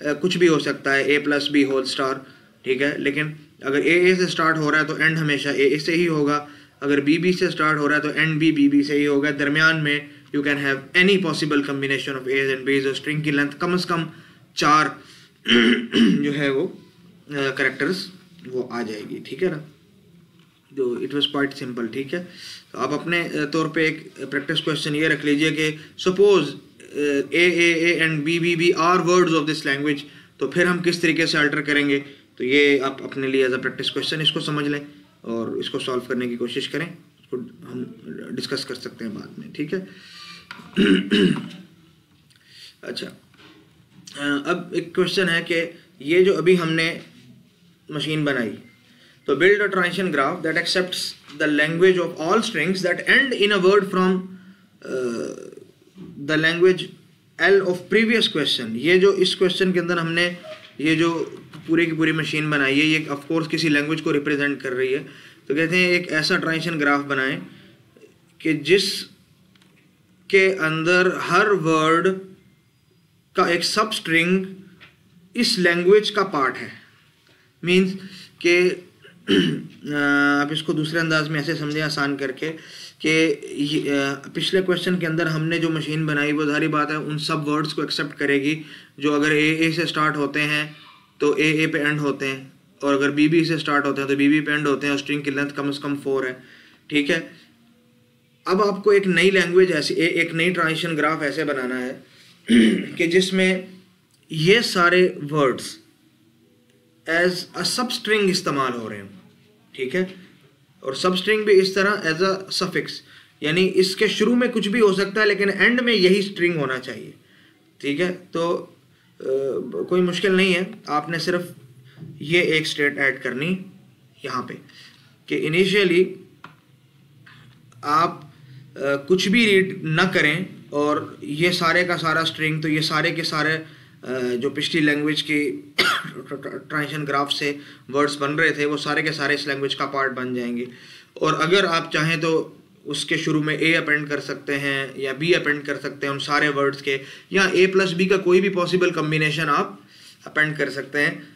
कुछ भी हो सकता है, ए प्लस बी होल स्टार। ठीक है, लेकिन अगर ए से स्टार्ट हो रहा है तो एंड हमेशा ए से ही होगा, अगर बी से स्टार्ट हो रहा है तो एंड बी से ही होगा। दरमियान में you can have any possible combination of as and b's, और स्ट्रिंग की लेंथ कम से कम 4 जो है वो कैरेक्टर्स वो आ जाएगी। ठीक है ना, जो इट वाज क्वाइट सिंपल, ठीक है। तो आप अपने तौर पे एक प्रैक्टिस क्वेश्चन ये रख लीजिए कि suppose a and b are words of this language, तो फिर हम किस तरीके से अल्टर करेंगे। तो ये आप अपने लिए एज अ प्रैक्टिस क्वेश्चन इसको समझ लें और इसको सॉल्व करने की कोशिश करें, इसको हम डिस्कस कर सकते हैं बाद में, ठीक है। अच्छा, अब एक क्वेश्चन है कि ये जो अभी हमने मशीन बनाई, तो build a transition graph that accepts the language of all strings that end in a word from the language L of previous question. ये जो इस क्वेश्चन के अंदर हमने ये जो पूरी की पूरी मशीन बनाई है, ये ऑफ कोर्स किसी लैंग्वेज को रिप्रेजेंट कर रही है। तो कहते हैं एक ऐसा ट्रांजिशन ग्राफ बनाएं कि जिस के अंदर हर वर्ड का एक सब स्ट्रिंग इस लैंग्वेज का पार्ट है। मीन्स कि आप इसको दूसरे अंदाज में ऐसे समझें आसान करके कि पिछले क्वेश्चन के अंदर हमने जो मशीन बनाई वो जाहिर बात है उन सब वर्ड्स को एक्सेप्ट करेगी जो अगर ए से स्टार्ट होते हैं तो ए पे एंड होते हैं, और अगर बी से स्टार्ट होते हैं तो बी पे एंड होते हैं, और स्ट्रिंग की लेंथ कम से कम 4 है, ठीक है। अब आपको एक नई लैंग्वेज ऐसी एक नई ट्रांजिशन ग्राफ ऐसे बनाना है कि जिसमें ये सारे वर्ड्स एज अ सब स्ट्रिंग इस्तेमाल हो रहे हैं, ठीक है। और सब स्ट्रिंग भी इस तरह एज अ सफिक्स, यानी इसके शुरू में कुछ भी हो सकता है लेकिन एंड में यही स्ट्रिंग होना चाहिए, ठीक है। तो कोई मुश्किल नहीं है, आपने सिर्फ ये एक स्टेट ऐड करनी यहाँ पे कि इनिशियली आप कुछ भी रीड ना करें और ये सारे का सारा स्ट्रिंग, तो ये सारे के सारे जो पिछली लैंग्वेज की ट्रांजिशन ग्राफ से वर्ड्स बन रहे थे वो सारे के सारे इस लैंग्वेज का पार्ट बन जाएंगे। और अगर आप चाहें तो उसके शुरू में ए अपेंड कर सकते हैं या बी अपेंड कर सकते हैं उन सारे वर्ड्स के, या ए प्लस बी का कोई भी पॉसिबल कम्बिनेशन आप अपेंड कर सकते हैं।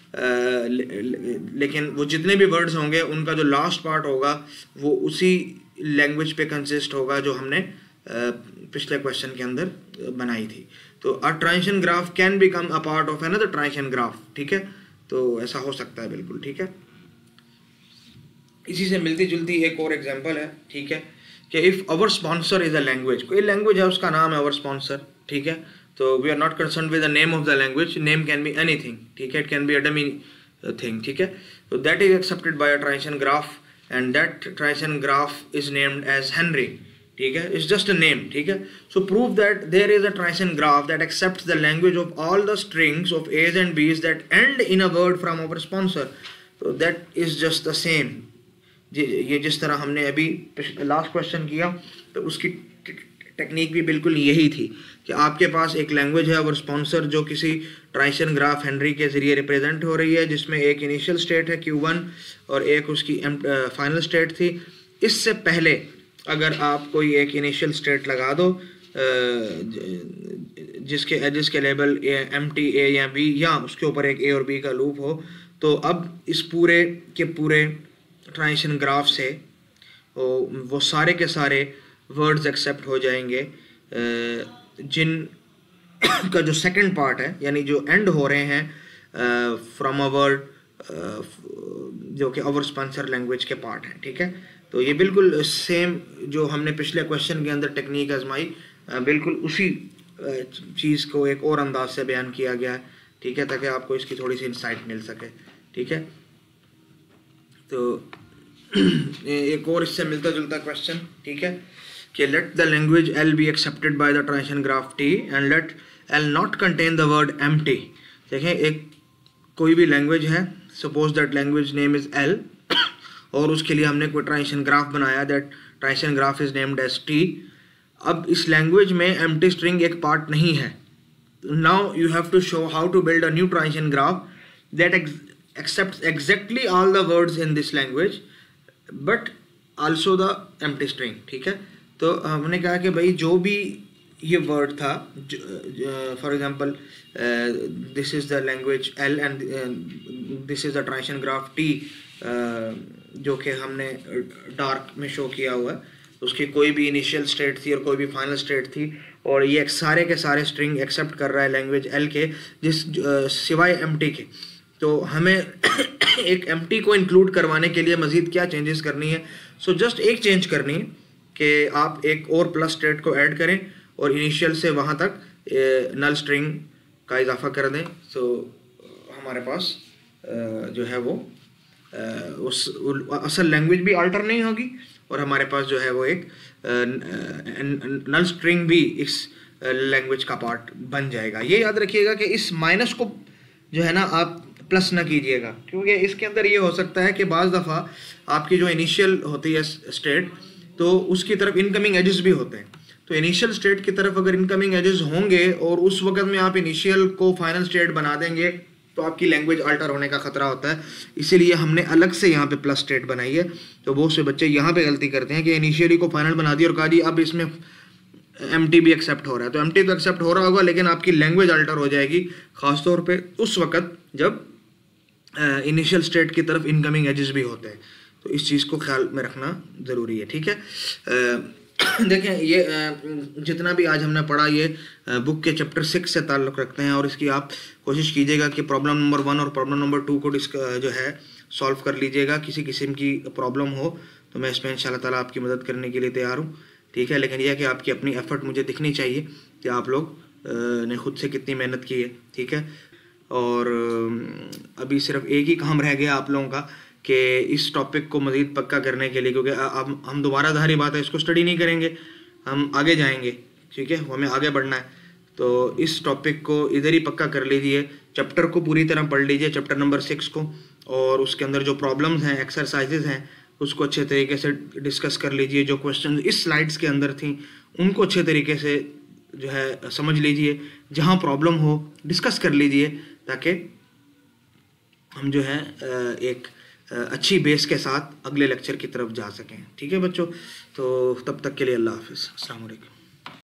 लेकिन वो जितने भी वर्ड्स होंगे उनका जो लास्ट पार्ट होगा वो उसी लैंग्वेज पे कंसिस्ट होगा जो हमने पिछले क्वेश्चन के अंदर बनाई थी। तो अ transition graph can become a part of another transition graph, ठीक है। तो ऐसा हो सकता है बिल्कुल, ठीक है। इसी से मिलती जुलती एक और एग्जांपल है, ठीक है, कि if our sponsor is a language, कोई लैंग्वेज है उसका नाम है आवर स्पॉन्सर, ठीक है। तो we are not concern with the name of the language, name can be anything, ठीक है, it can be a dummy thing, ठीक है। तो that is accepted by a transition graph and that transition graph is named as Henry, ठीक है, इट्स जस्ट अ नेम, ठीक है। सो prove that there is a transition graph that accepts the language of all the strings of as and B's that end in a word from our sponsor. तो that is just the same, ये जिस तरह हमने अभी लास्ट क्वेश्चन किया तो उसकी टेक्निक भी बिल्कुल यही थी कि आपके पास एक लैंग्वेज है और स्पॉन्सर जो किसी ट्रांजिशन ग्राफ हेनरी के ज़रिए रिप्रेजेंट हो रही है, जिसमें एक इनिशियल स्टेट है Q1 और एक उसकी फाइनल स्टेट थी। इससे पहले अगर आप कोई एक इनिशियल स्टेट लगा दो जिसके एजेस के लेबल empty A या B या उसके ऊपर एक A और B का लूप हो, तो अब इस पूरे के पूरे ट्रांजिशन ग्राफ से वो सारे के सारे वर्ड्स एक्सेप्ट हो जाएंगे जिन का जो सेकंड पार्ट है, यानी जो एंड हो रहे हैं फ्रॉम अ वर्ड जो कि आवर स्पॉन्सर लैंग्वेज के पार्ट हैं, ठीक है। तो ये बिल्कुल सेम जो हमने पिछले क्वेश्चन के अंदर टेक्निक आजमाई, बिल्कुल उसी चीज़ को एक और अंदाज से बयान किया गया है, ठीक है, ताकि आपको इसकी थोड़ी सी इंसाइट मिल सके, ठीक है। तो एक और इससे मिलता जुलता क्वेश्चन, ठीक है, कि let the language L be accepted by the transition graph T and let L not contain the word empty. देखें, एक कोई भी लैंग्वेज है, suppose that language name is L और उसके लिए हमने कोई ट्रांजिशन ग्राफ बनाया, that transition graph is named as T. अब इस लैंग्वेज में एम्प्टी स्ट्रिंग एक पार्ट नहीं है। Now you have to show how to build a new transition graph that accepts exactly all the words in this language but also the empty string, ठीक है। तो हमने कहा कि भाई जो भी ये वर्ड था, for example this is the language L and this is the transition graph T, जो कि हमने डार्क में शो किया हुआ है, उसकी कोई भी इनिशियल स्टेट थी और कोई भी फाइनल स्टेट थी, और ये सारे के सारे स्ट्रिंग एक्सेप्ट कर रहा है लैंग्वेज एल के जिस सिवाय एम्प्टी के। तो हमें एक एम्प्टी को इंक्लूड करवाने के लिए मज़ीद क्या चेंजेस करनी है? सो जस्ट एक चेंज करनी है कि आप एक और प्लस स्टेट को ऐड करें और इनिशियल से वहाँ तक नल स्ट्रिंग का इजाफा कर दें। सो हमारे पास जो है वो उस असल लैंग्वेज भी अल्टर नहीं होगी और हमारे पास जो है वो एक नल स्ट्रिंग भी इस लैंग्वेज का पार्ट बन जाएगा। ये याद रखिएगा कि इस माइनस को जो है ना आप प्लस ना कीजिएगा, क्योंकि इसके अंदर ये हो सकता है कि बाज़ दफ़ा आपकी जो इनिशियल होती है स्टेट, तो उसकी तरफ इनकमिंग एजेस भी होते हैं। तो इनिशियल स्टेट की तरफ अगर इनकमिंग एजेस होंगे और उस वक्त में आप इनिशियल को फाइनल स्टेट बना देंगे तो आपकी लैंग्वेज अल्टर होने का खतरा होता है। इसीलिए हमने अलग से यहाँ पे प्लस स्टेट बनाई है। तो बहुत से बच्चे यहाँ पे गलती करते हैं कि इनिशियली को फाइनल बना दिया और कहा जी अब इसमें एमटी भी एक्सेप्ट हो रहा है। तो एमटी तो एक्सेप्ट हो रहा होगा लेकिन आपकी लैंग्वेज अल्टर हो जाएगी, ख़ासतौर पे उस वक्त जब इनिशियल स्टेट की तरफ इनकमिंग एजेस भी होते हैं। तो इस चीज़ को ख्याल में रखना ज़रूरी है, ठीक है। देखें ये जितना भी आज हमने पढ़ा ये बुक के चैप्टर 6 से ताल्लुक़ रखते हैं और इसकी आप कोशिश कीजिएगा कि प्रॉब्लम नंबर 1 और प्रॉब्लम नंबर 2 को जो है सॉल्व कर लीजिएगा। किसी किस्म की प्रॉब्लम हो तो मैं इसमें इंशाल्लाह ताला आपकी मदद करने के लिए तैयार हूँ, ठीक है। लेकिन यह कि आपकी अपनी एफ़र्ट मुझे दिखनी चाहिए कि आप लोग ने खुद से कितनी मेहनत की है, ठीक है। और अभी सिर्फ एक ही काम रह गया आप लोगों का कि इस टॉपिक को मज़ीद पक्का करने के लिए, क्योंकि अब हम दोबारा धारी बात है इसको स्टडी नहीं करेंगे, हम आगे जाएंगे, ठीक है, हमें आगे बढ़ना है। तो इस टॉपिक को इधर ही पक्का कर लीजिए, चैप्टर को पूरी तरह पढ़ लीजिए, चैप्टर नंबर 6 को, और उसके अंदर जो प्रॉब्लम्स हैं, एक्सरसाइजेज हैं, उसको अच्छे तरीके से डिस्कस कर लीजिए। जो क्वेश्चन इस स्लाइड्स के अंदर थी उनको अच्छे तरीके से जो है समझ लीजिए, जहाँ प्रॉब्लम हो डिस्कस कर लीजिए ताकि हम जो है एक अच्छी बेस के साथ अगले लेक्चर की तरफ जा सकें, ठीक है बच्चों। तो तब तक के लिए अल्लाह हाफ़िज़, अस्सलाम वालेकुम।